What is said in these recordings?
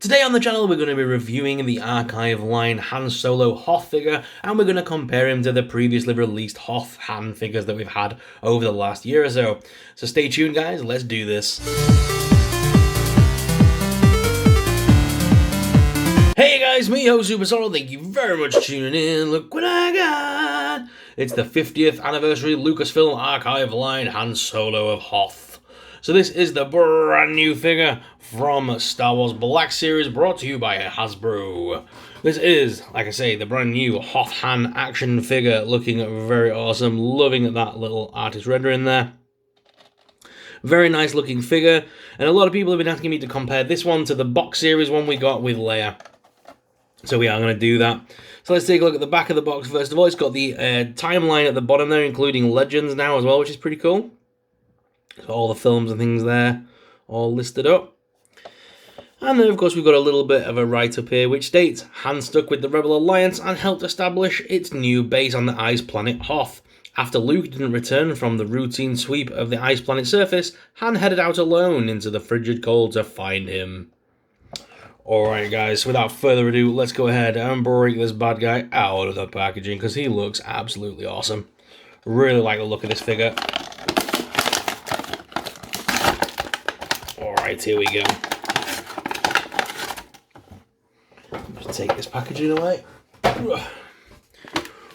Today on the channel we're going to be reviewing the archive line Han Solo Hoth figure, and we're going to compare him to the previously released Hoth Han figures that we've had over the last year or so. So stay tuned guys, let's do this. Hey guys, me Hoth Super Solo, thank you very much for tuning in. Look what I got! It's the 50th anniversary Lucasfilm archive line Han Solo of Hoth. So this is the brand new figure from Star Wars Black Series, brought to you by Hasbro. This is, like I say, the brand new Hoth Han action figure, looking very awesome. Loving that little artist rendering there. Very nice looking figure, and a lot of people have been asking me to compare this one to the box series one we got with Leia. So we are going to do that. So let's take a look at the back of the box first of all. It's got the timeline at the bottom there, including Legends now as well, which is pretty cool. So all the films and things there, all listed up. And then of course we've got a little bit of a write-up here which states, Han stuck with the Rebel Alliance and helped establish its new base on the ice planet Hoth. After Luke didn't return from the routine sweep of the ice planet surface, Han headed out alone into the frigid cold to find him. Alright guys, so without further ado, let's go ahead and break this bad guy out of the packaging because he looks absolutely awesome. Really like the look of this figure. Alright, here we go. Just take this packaging away.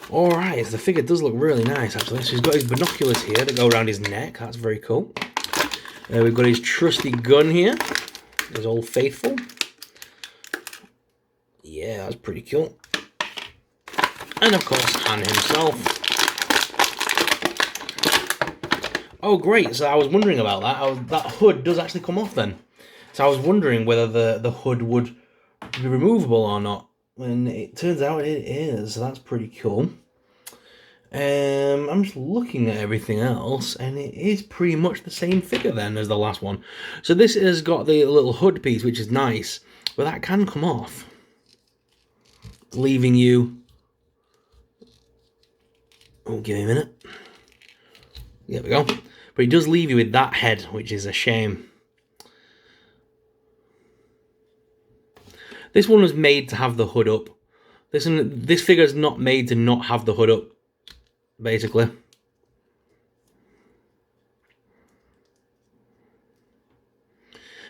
Alright, the figure does look really nice actually. So he's got his binoculars here that go around his neck. That's very cool. We've got his trusty gun here. His Old Faithful. Yeah, that's pretty cool. And of course, Han himself. Oh great, so I was wondering about that. That hood does actually come off then. So I was wondering whether the hood would be removable or not. And it turns out it is, so that's pretty cool. I'm just looking at everything else, and it is pretty much the same figure then as the last one. So this has got the little hood piece, which is nice, but that can come off, leaving you... Oh, give me a minute. There we go. But it does leave you with that head, which is a shame. This one was made to have the hood up. This figure is not made to not have the hood up, basically.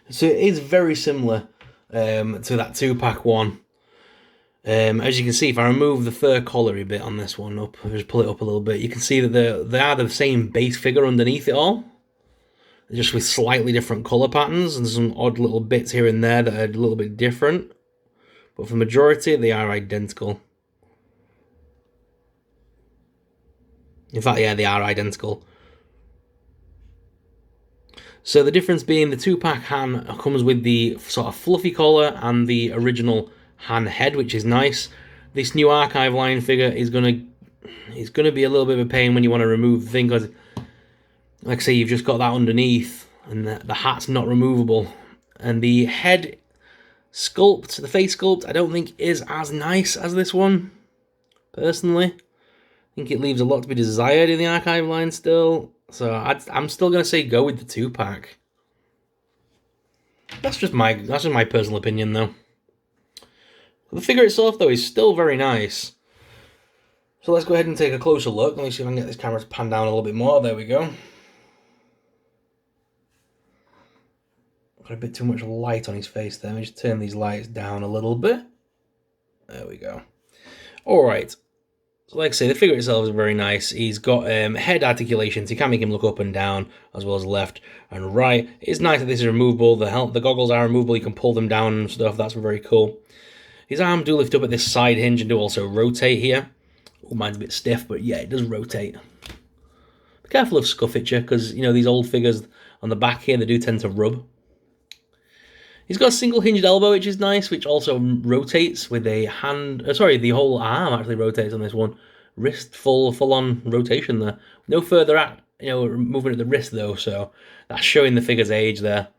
So it is very similar to that 2-pack one. As you can see, if I remove the fur collar bit on this one up, just pull it up a little bit, you can see that they are the same base figure underneath it all, just with slightly different colour patterns and some odd little bits here and there that are a little bit different. But for the majority, they are identical. In fact, yeah, they are identical. So the difference being the 2-pack Han comes with the sort of fluffy collar and the original Han head, which is nice. This new archive line figure is gonna be a little bit of a pain when you want to remove the thing, because like I say, you've just got that underneath and the hat's not removable, and the head sculpt, the face sculpt, I don't think is as nice as this one personally. I think it leaves a lot to be desired in the archive line still, so I'm still gonna say go with the 2-pack. That's just my personal opinion though. The figure itself, though, is still very nice. So let's go ahead and take a closer look. Let me see if I can get this camera to pan down a little bit more. There we go. Got a bit too much light on his face there. Let me just turn these lights down a little bit. There we go. Alright. So like I say, the figure itself is very nice. He's got head articulations. You can make him look up and down, as well as left and right. It's nice that this is removable. The goggles are removable. You can pull them down and stuff. That's very cool. His arms do lift up at this side hinge and do also rotate here. Oh, mine's a bit stiff, but yeah, it does rotate. Be careful of scuff itcher, because, you know, these old figures on the back here, they do tend to rub. He's got a single hinged elbow, which is nice, which also rotates with a hand... sorry, the whole arm actually rotates on this one. Wrist full-on rotation there. No further movement at the wrist, though, so that's showing the figure's age there.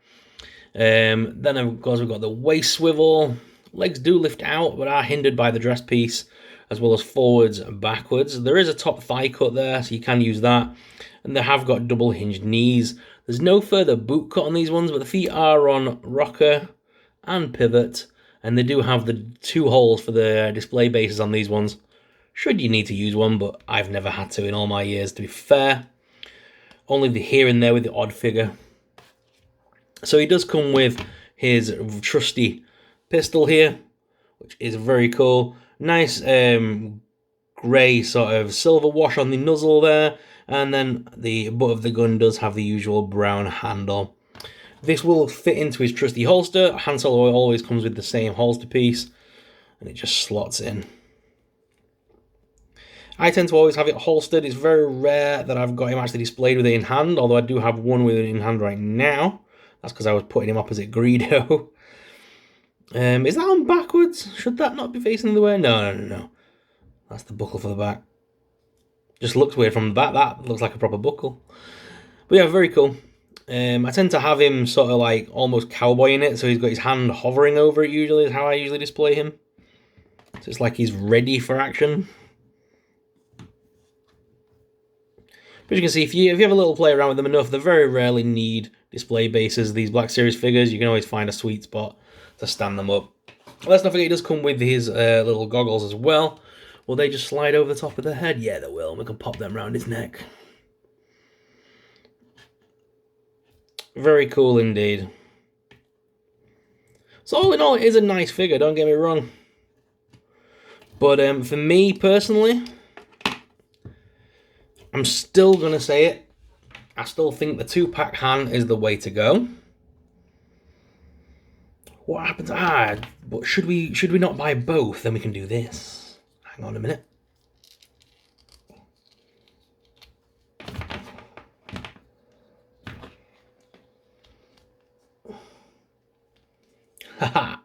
Then, of course, we've got the waist swivel. Legs do lift out, but are hindered by the dress piece, as well as forwards and backwards. There is a top thigh cut there, so you can use that. And they have got double hinged knees. There's no further boot cut on these ones, but the feet are on rocker and pivot, and they do have the 2 holes for the display bases on these ones, should you need to use one, but I've never had to in all my years, to be fair. Only the here and there with the odd figure. So he does come with his trusty pistol here, which is very cool. Nice grey sort of silver wash on the nozzle there, and then the butt of the gun does have the usual brown handle. This will fit into his trusty holster. Han Solo always comes with the same holster piece, and it just slots in. I tend to always have it holstered. It's very rare that I've got him actually displayed with it in hand, although I do have one with it in hand right now. That's because I was putting him opposite Greedo. Is that on backwards? Should that not be facing the way? No. That's the buckle for the back. Just looks weird from the back. That looks like a proper buckle. But yeah, very cool. I tend to have him sort of like almost cowboy in it, so he's got his hand hovering over it usually, is how I usually display him. So it's like he's ready for action. But you can see, if you have a little play around with them enough, they very rarely need display bases. These Black Series figures, you can always find a sweet spot to stand them up. Let's not forget, he does come with his little goggles as well. Will they just slide over the top of the head? Yeah, they will. We can pop them around his neck. Very cool indeed. So all in all, it is a nice figure, don't get me wrong. But for me personally, I'm still going to say it. I still think the 2-pack Han is the way to go. What happens? But should we not buy both? Then we can do this. Hang on a minute. Haha.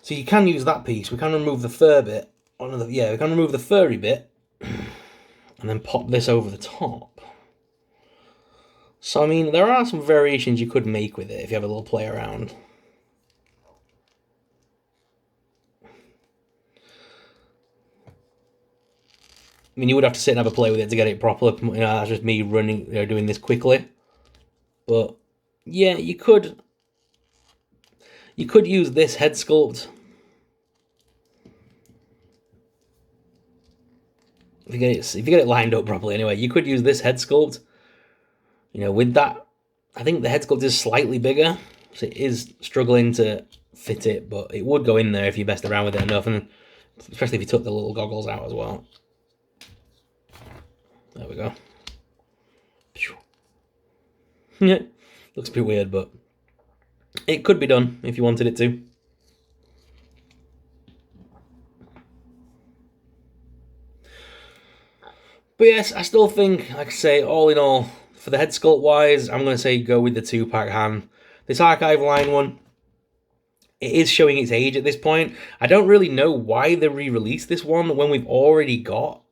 So you can use that piece. We can remove the fur bit. We can remove the furry bit and then pop this over the top. So, I mean, there are some variations you could make with it if you have a little play around. I mean, you would have to sit and have a play with it to get it proper. You know, that's just me running, doing this quickly. But, yeah, you could use this head sculpt. If you get it lined up properly anyway, you could use this head sculpt. You know, with that, I think the head sculpt is slightly bigger, so it is struggling to fit it, but it would go in there if you messed around with it enough, and especially if you took the little goggles out as well. There we go. Yeah, looks a bit weird, but it could be done if you wanted it to. But yes, I still think, like I say, all in all, for the head sculpt wise, I'm going to say go with the 2-pack Han. This archive line one, it is showing its age at this point. I don't really know why they re-released this one when we've already got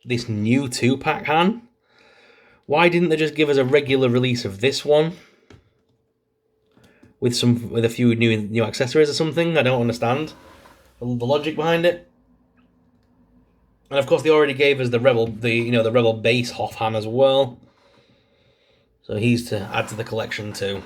this new 2-pack Han. Why didn't they just give us a regular release of this one with a few new accessories or something? I don't understand the logic behind it. And of course, they already gave us the Rebel base Hoth Han as well. So he's to add to the collection too.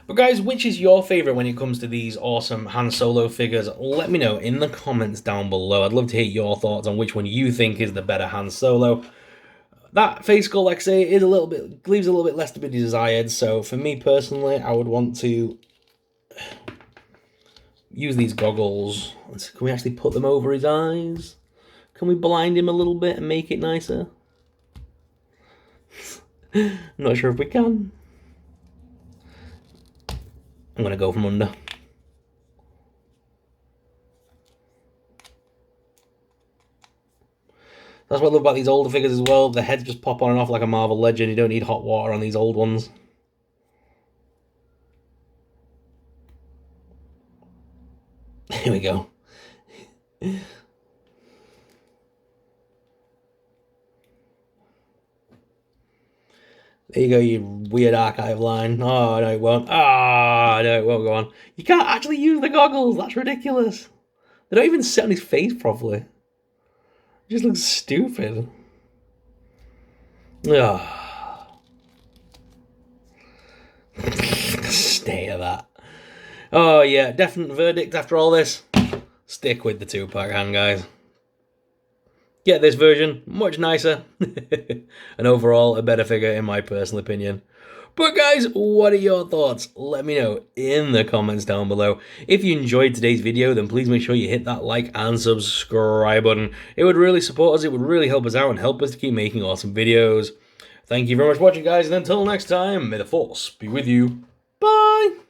But guys, which is your favourite when it comes to these awesome Han Solo figures? Let me know in the comments down below. I'd love to hear your thoughts on which one you think is the better Han Solo. That face sculpt, like I say, leaves a little bit less to be desired. So for me personally, I would want to use these goggles. Can we actually put them over his eyes? Can we blind him a little bit and make it nicer? I'm not sure if we can. I'm going to go from under. That's what I love about these older figures as well. The heads just pop on and off like a Marvel Legend. You don't need hot water on these old ones. Here we go. There you go, you weird archive line. Oh, no, it won't. Ah, no, it won't go on. You can't actually use the goggles. That's ridiculous. They don't even sit on his face properly. It just looks stupid. Ugh. stay at that. Oh yeah, definite verdict after all this. Stick with the 2-pack hand, guys. Get this version, much nicer, and overall a better figure in my personal opinion. But guys, what are your thoughts? Let me know in the comments down below. If you enjoyed today's video, then please make sure you hit that like and subscribe button. It would really support us, it would really help us out and help us to keep making awesome videos. Thank you very much for watching, guys, and until next time, may the Force be with you. Bye!